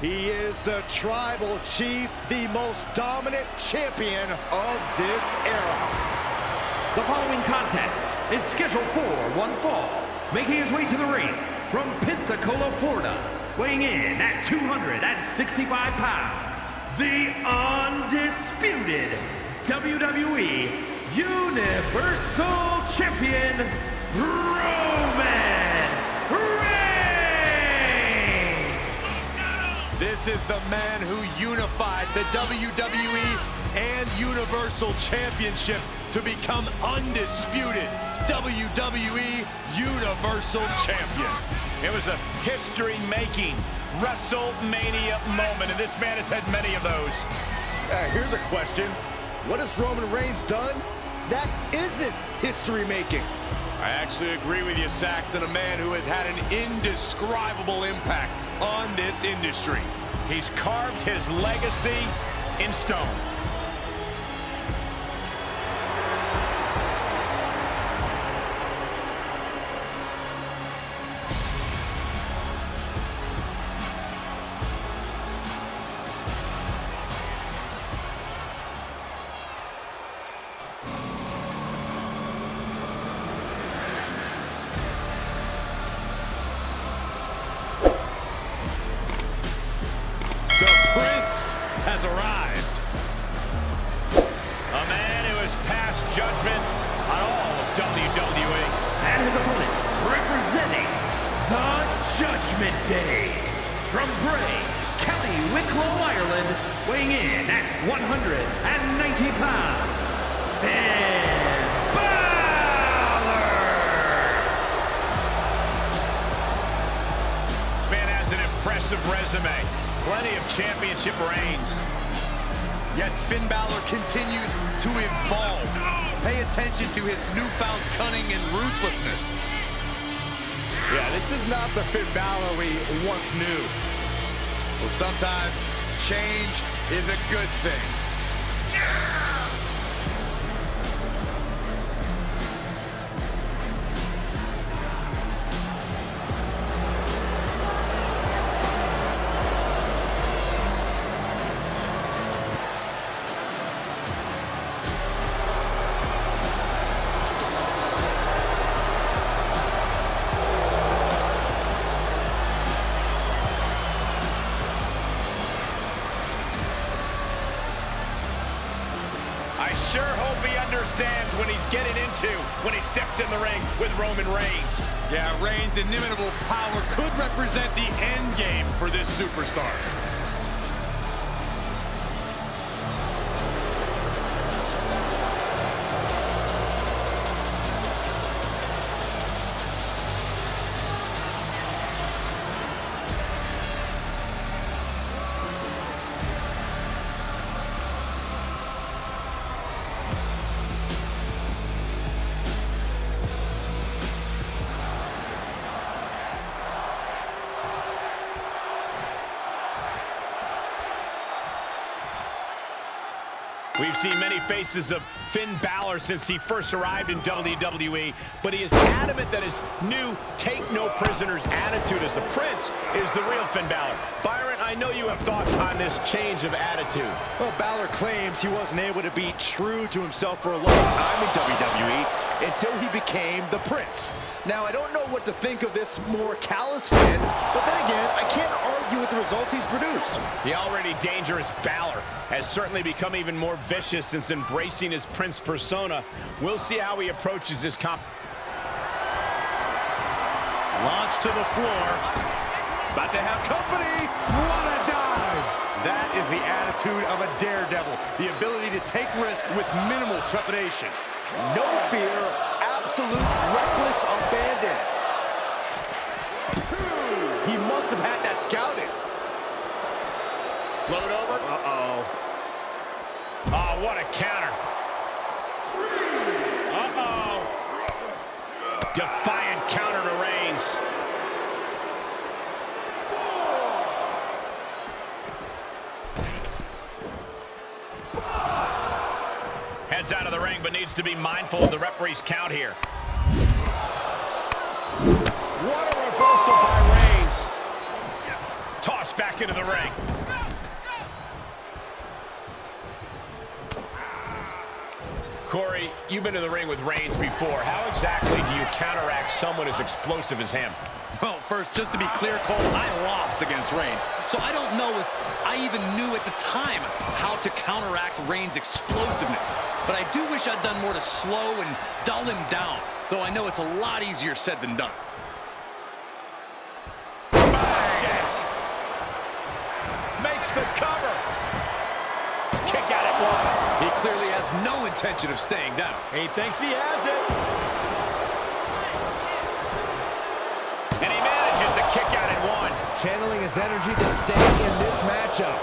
He is the tribal chief, the most dominant champion of this era. The following contest is scheduled for one fall. Making his way to the ring from Pensacola, Florida, weighing in at 265 pounds, the undisputed WWE Universal Champion, Roman Reigns! This is the man who unified the WWE and Universal Championship to become undisputed WWE Universal Champion. It was a history-making WrestleMania moment, and this man has had many of those. Here's a question. What has Roman Reigns done that isn't history-making? I actually agree with you, Saxton, a man who has had an indescribable impact on this industry. He's carved his legacy in stone. The Prince has arrived. A man who has passed judgment on all of WWE. And his opponent, representing the Judgment Day, from Bray, County Wicklow, Ireland, weighing in at 190 pounds, Finn Balor! Man has an impressive resume. Plenty of championship reigns. Yet Finn Balor continues to evolve. Pay attention to his newfound cunning and ruthlessness. Yeah, this is not the Finn Balor we once knew. Well, sometimes change is a good thing. I sure hope he understands what he's getting into when he steps in the ring with Roman Reigns. Yeah, Reigns' inimitable power could represent the end game for this superstar. We've seen many faces of Finn Balor since he first arrived in WWE, but he is adamant that his new take-no-prisoners attitude as the Prince is the real Finn Balor. Byron, I know you have thoughts on this change of attitude. Well, Balor claims he wasn't able to be true to himself for a long time in WWE until he became the Prince. Now, I don't know what to think of this more callous Finn, but then again, I can't argue with the results he's produced. The already dangerous Balor has certainly become even more vicious since embracing his Prince persona. We'll see how he approaches this Launch to the floor. About to have company. What a dive. That is the attitude of a daredevil. The ability to take risk with minimal trepidation. No fear, absolute reckless abandon. He must have had that scouted. float over. Uh-oh. Oh, what a counter. Uh-oh. Defiant counter to Reigns. Heads out of the ring, but needs to be mindful of the referee's count here. What a reversal by Reigns. Toss back into the ring. Corey, you've been in the ring with Reigns before. How exactly do you counteract someone as explosive as him? Well, first, just to be clear, Cole, I lost against Reigns. So I don't know if I even knew at the time how to counteract Reigns' explosiveness. But I do wish I'd done more to slow and dull him down, though I know it's a lot easier said than done. Jack makes the cover. Kick out at one. He clearly has no intention of staying down. He thinks he has it. And he manages to kick out at one. Channeling his energy to stay in this matchup.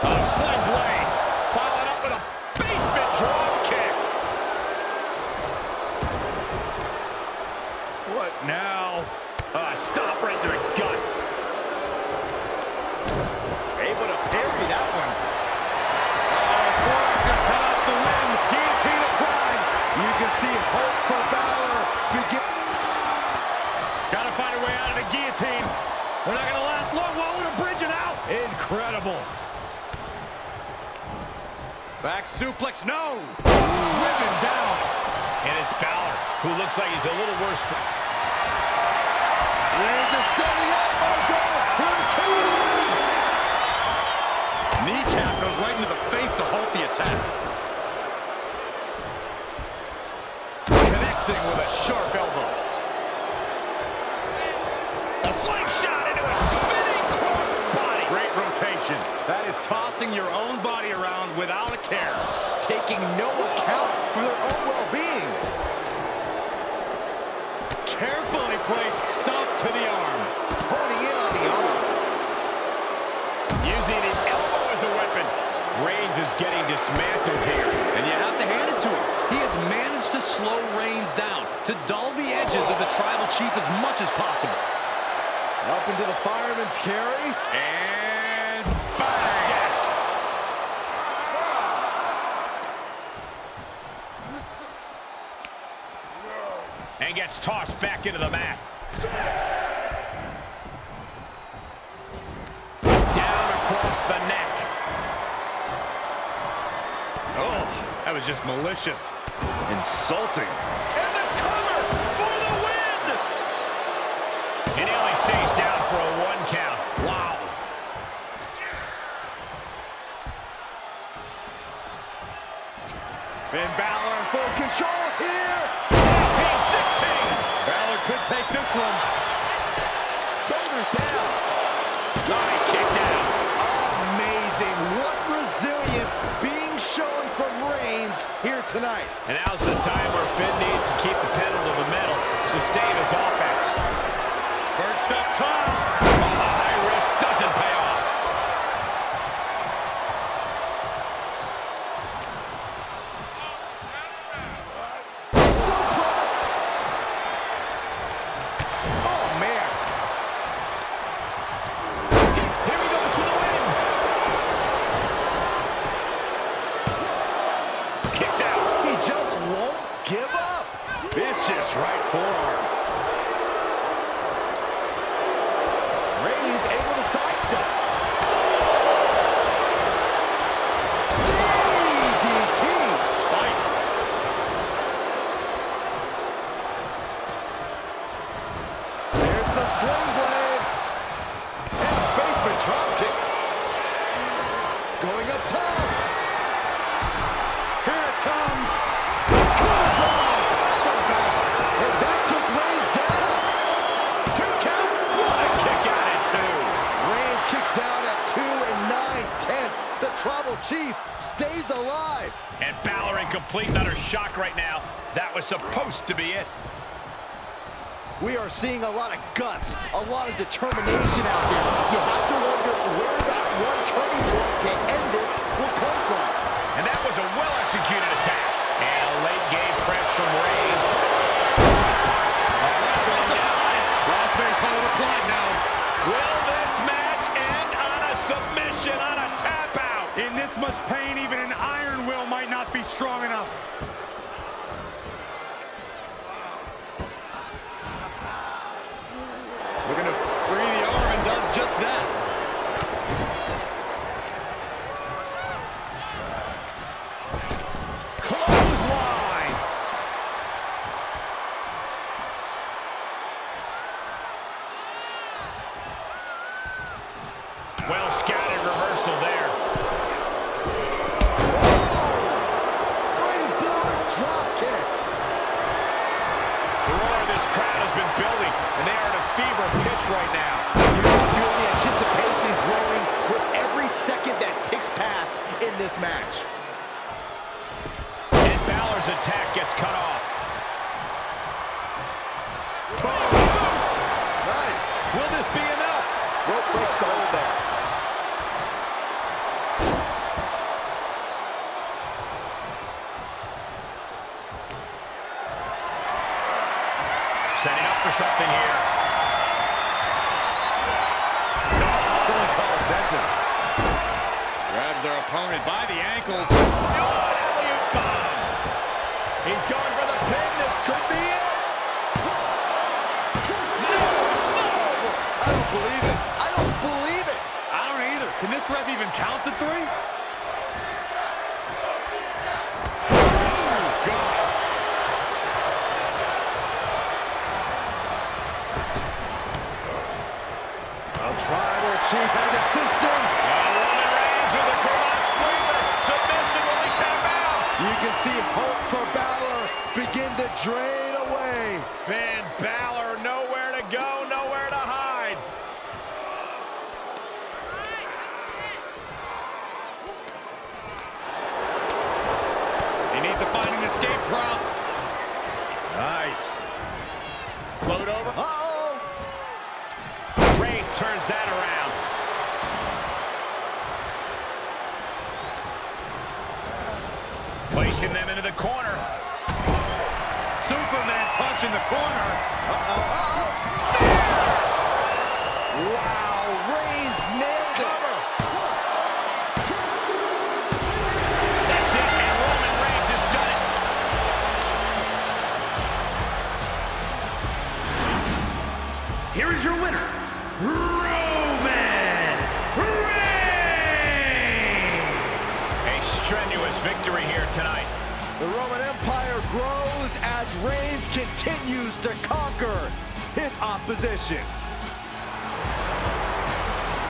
Oh, sling blade. Followed up with a basement drop kick. What now? Stop right to the gut. Able to parry that one. Forearm can cut out the win. Guillotine applied. You can see hope for Balor begin. Gotta find a way out of the guillotine. We're not gonna last long. Whoa, with a bridge it out. Incredible. Back suplex, no. Driven down. And it's Balor, who looks like he's a little worse for... Reigns is setting up. Oh, God. Here it comes. Kneecap goes right into the face to halt the attack. Connecting with a sharp elbow. A slingshot into a spinning cross body. Great rotation. That is tossing your own body around without a care. Taking no account for their own well-being. Carefully placed stomp to the arm. Honing in on the arm. Using the elbow as a weapon. Reigns is getting dismantled here. And you have to hand it to him. He has managed to slow Reigns down, to dull the edges of the Tribal Chief as much as possible. Up into the fireman's carry. And bang! Jack. And gets tossed back into the mat. Down across the neck. Oh, that was just malicious. Insulting. And the cover for the win! And he only stays down for a 1 count. Wow. Finn Balor in full control here. 18-16. Balor could take this one. Shoulders down. Nice kick down. Amazing. What resilience being shown from Reigns here tonight. And now's the time where Finn needs to keep the pedal to the metal, sustain his offense. Perched up top. Oh, the high risk doesn't pay off. Suplex. Oh, man. Here he goes for the win. Kicks out. He just won't give up. Vicious right forearm. Reigns able to sidestep. DDT. Spiked. There's the sling blade. And a basement drop kick. Going up top. Here it comes. Cross from Balor. And that took Reigns down. 2 count. What a kick out at 2. Reigns kicks out at 2 9/10. The Tribal Chief stays alive. And Balor in complete and utter shock right now. That was supposed to be it. We are seeing a lot of guts, a lot of determination out there. You have to wonder where that one turning point to end this will come from. And that was a well-executed attack. And a late game press from Reigns. Las Vegas hold applied now. Will this match end on a submission, on a tap out? In this much pain, even an iron will might not be strong enough. Well scattered reversal there. Springboard drop kick. The roar of this crowd has been building, and they are in a fever pitch right now. You can feel the anticipation growing with every second that ticks past in this match. And Balor's attack gets cut off. Nice. Will this be enough? Rope breaks the hold there. Setting up for something here. Someone call a dentist. Grabs their opponent by the ankles. Alley-oop bomb. He's going for the pin. This could be it. I don't believe it. I don't believe it. I don't either. Can this ref even count to 3? Oh, God. A tribal chief has it cinched in. Roman Reigns with a full-on sleeper. Submission when we tap out. You can see hope for Balor begin to drain away. Finn Balor, nowhere to go, nowhere to hide. He needs to find an escape route. Nice. Float over. Uh-oh. Reigns turns that around. Placing them into the corner. Superman punch in the corner. Wow, Reigns nailed it. That's it, and Roman Reigns has done it. Here is your winner, Roman Reigns! A strenuous victory here tonight. The Roman Empire grows as Reigns continues to conquer his opposition.